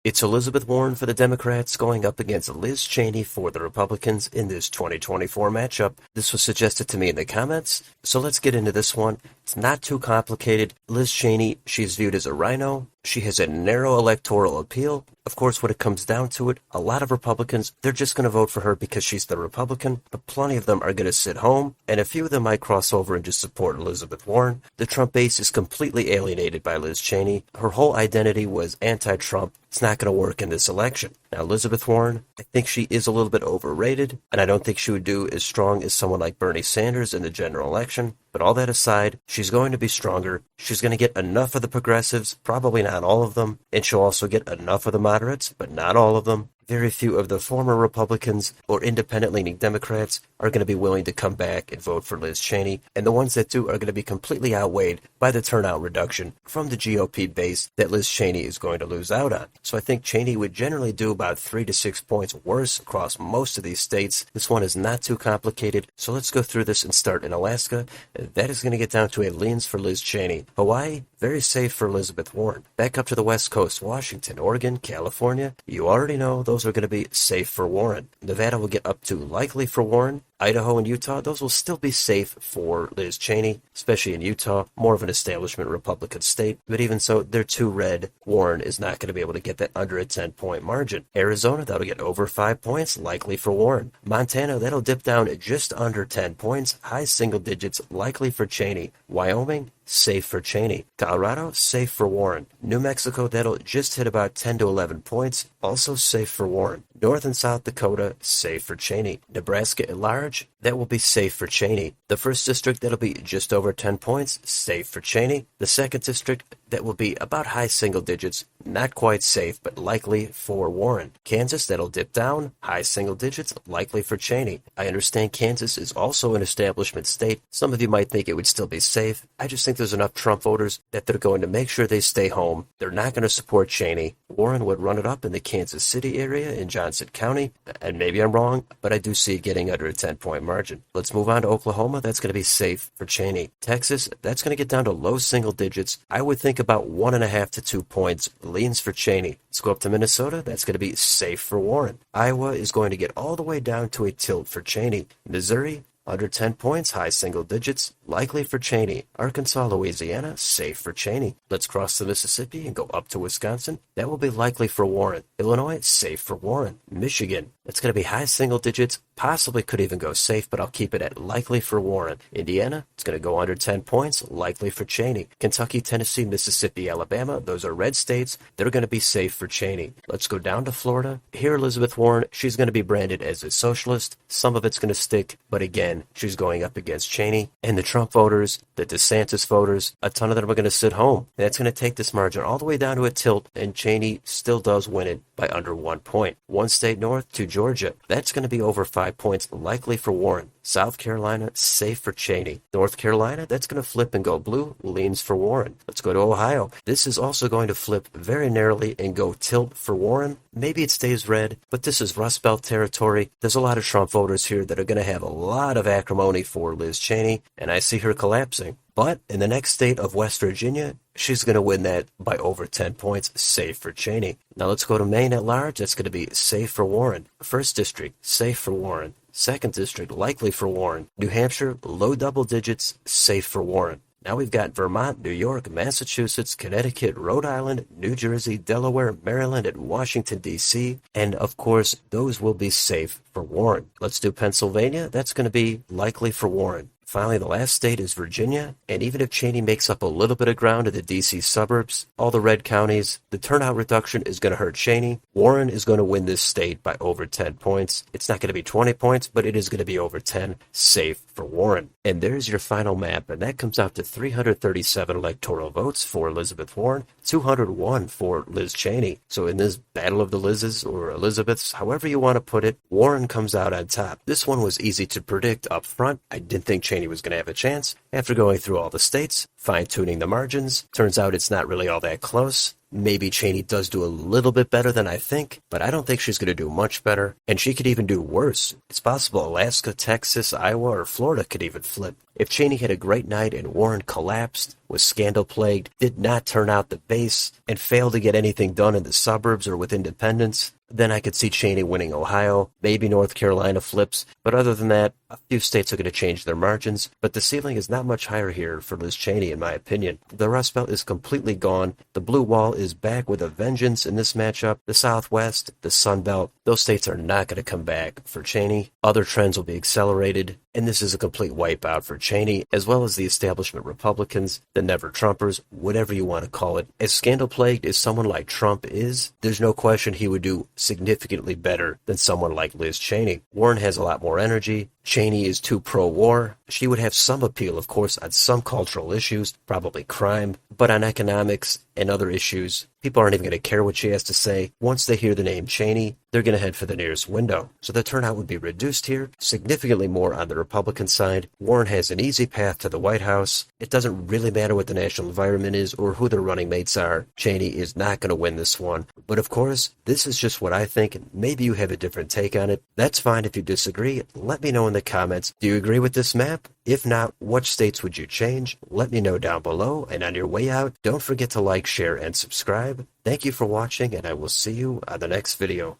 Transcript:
It's Elizabeth Warren for the Democrats going up against Liz Cheney for the Republicans in this 2024 matchup. This was suggested to me in the comments, so let's get into this one. It's not too complicated. Liz Cheney, she's viewed as a rhino. She has a narrow electoral appeal. Of course, when it comes down to it, a lot of Republicans, they're just going to vote for her because she's the Republican, but plenty of them are going to sit home, and a few of them might cross over and just support Elizabeth Warren. The Trump base is completely alienated by Liz Cheney. Her whole identity was anti-Trump. It's not going to work in this election. Now, Elizabeth Warren, I think she is a little bit overrated, and I don't think she would do as strong as someone like Bernie Sanders in the general election. But all that aside, she's going to be stronger. She's going to get enough of the progressives, probably not all of them, and she'll also get enough of the moderates, but not all of them. Very few of the former Republicans or independent-leaning Democrats are going to be willing to come back and vote for Liz Cheney, and the ones that do are going to be completely outweighed by the turnout reduction from the GOP base that Liz Cheney is going to lose out on. So I think Cheney would generally do about 3 to 6 points worse across most of these states. This one is not too complicated, so let's go through this and start in Alaska. That is going to get down to a leans for Liz Cheney. Hawaii, very safe for Elizabeth Warren. Back up to the West Coast, Washington, Oregon, California, you already know those are going to be safe for Warren. Nevada will get up to likely for Warren. Idaho and Utah, those will still be safe for Liz Cheney, especially in Utah, more of an establishment Republican state. But even so, they're too red. Warren is not going to be able to get that under a 10-point margin. Arizona, that'll get over 5 points, likely for Warren. Montana, that'll dip down just under 10 points, high single digits, likely for Cheney. Wyoming, safe for Cheney. Colorado, safe for Warren. New Mexico, that'll just hit about 10 to 11 points, also safe for Warren. North and South Dakota, safe for Cheney. Nebraska at large, that will be safe for Cheney. The first district, that'll be just over 10 points, safe for Cheney. The second district, that will be about high single digits, not quite safe, but likely for Warren. Kansas, that'll dip down, high single digits, likely for Cheney. I understand Kansas is also an establishment state. Some of you might think it would still be safe. I just think there's enough Trump voters that they're going to make sure they stay home. They're not going to support Cheney. Warren would run it up in the Kansas City area in Johnson County, and maybe I'm wrong, but I do see it getting under a 10-point margin. Let's move on to Oklahoma. That's going to be safe for Cheney. Texas, that's going to get down to low single digits. I would think about 1.5 to 2 points, leans for Cheney. Let's go up to Minnesota. That's going to be safe for Warren. Iowa is going to get all the way down to a tilt for Cheney. Missouri, under 10 points, high single digits, likely for Cheney. Arkansas, Louisiana, safe for Cheney. Let's cross the Mississippi and go up to Wisconsin. That will be likely for Warren. Illinois, safe for Warren. Michigan, it's going to be high single digits, possibly could even go safe, but I'll keep it at likely for Warren. Indiana, it's going to go under 10 points, likely for Cheney. Kentucky, Tennessee, Mississippi, Alabama, those are red states. They're going to be safe for Cheney. Let's go down to Florida. Here, Elizabeth Warren, she's going to be branded as a socialist. Some of it's going to stick, but again, she's going up against Cheney. And the Trump voters, the DeSantis voters, a ton of them are going to sit home. And that's going to take this margin all the way down to a tilt, and Cheney still does win it by under 1 point. One state north to Georgia, that's going to be over 5 points, likely for Warren. South Carolina, safe for Cheney. North Carolina, that's going to flip and go blue, leans for Warren. Let's go to Ohio. This is also going to flip very narrowly and go tilt for Warren. Maybe it stays red, but this is Rust Belt territory. There's a lot of Trump voters here that are going to have a lot of acrimony for Liz Cheney, and I see her collapsing. But in the next state of West Virginia, she's going to win that by over 10 points, safe for Cheney. Now let's go to Maine at large. That's going to be safe for Warren. First district, safe for Warren. Second district, likely for Warren. New Hampshire, low double digits, safe for Warren. Now we've got Vermont, New York, Massachusetts, Connecticut, Rhode Island, New Jersey, Delaware, Maryland, and Washington, D.C. And, of course, those will be safe for Warren. Let's do Pennsylvania. That's going to be likely for Warren. Finally, the last state is Virginia, and even if Cheney makes up a little bit of ground in the D.C. suburbs, all the red counties, the turnout reduction is going to hurt Cheney. Warren is going to win this state by over 10 points. It's not going to be 20 points, but it is going to be over 10, safe for Warren. And there's your final map, and that comes out to 337 electoral votes for Elizabeth Warren, 201 for Liz Cheney. So in this battle of the Liz's or Elizabeths, however you want to put it, Warren comes out on top. This one was easy to predict up front. I didn't think Cheney was going to have a chance. After going through all the states, fine-tuning the margins, turns out it's not really all that close. maybe Cheney does do a little bit better than I think, but I don't think she's going to do much better, and she could even do worse. It's possible Alaska, Texas, Iowa, or Florida could even flip. If Cheney had a great night and Warren collapsed, was scandal-plagued, did not turn out the base, and failed to get anything done in the suburbs or with independents, then I could see Cheney winning Ohio, maybe North Carolina flips, but other than that, a few states are going to change their margins, but the ceiling is not much higher here for Liz Cheney in my opinion. The Rust Belt is completely gone, the blue wall is back with a vengeance in this matchup, the Southwest, the Sun Belt, those states are not going to come back for Cheney. Other trends will be accelerated, and this is a complete wipeout for Cheney, as well as the establishment Republicans, the never-Trumpers, whatever you want to call it. As scandal-plagued as someone like Trump is, there's no question he would do significantly better than someone like Liz Cheney. Warren has a lot more energy. Cheney is too pro-war. She would have some appeal, of course, on some cultural issues, probably crime, but on economics and other issues, people aren't even going to care what she has to say. Once they hear the name Cheney, they're going to head for the nearest window. So the turnout would be reduced here, significantly more on the Republican side. Warren has an easy path to the White House. It doesn't really matter what the national environment is or who their running mates are. Cheney is not going to win this one. But of course, this is just what I think, and maybe you have a different take on it. That's fine if you disagree. Let me know in the comments. Do you agree with this map? If not, what states would you change? Let me know down below, and on your way out, don't forget to like, share, and subscribe. Thank you for watching, and I will see you on the next video.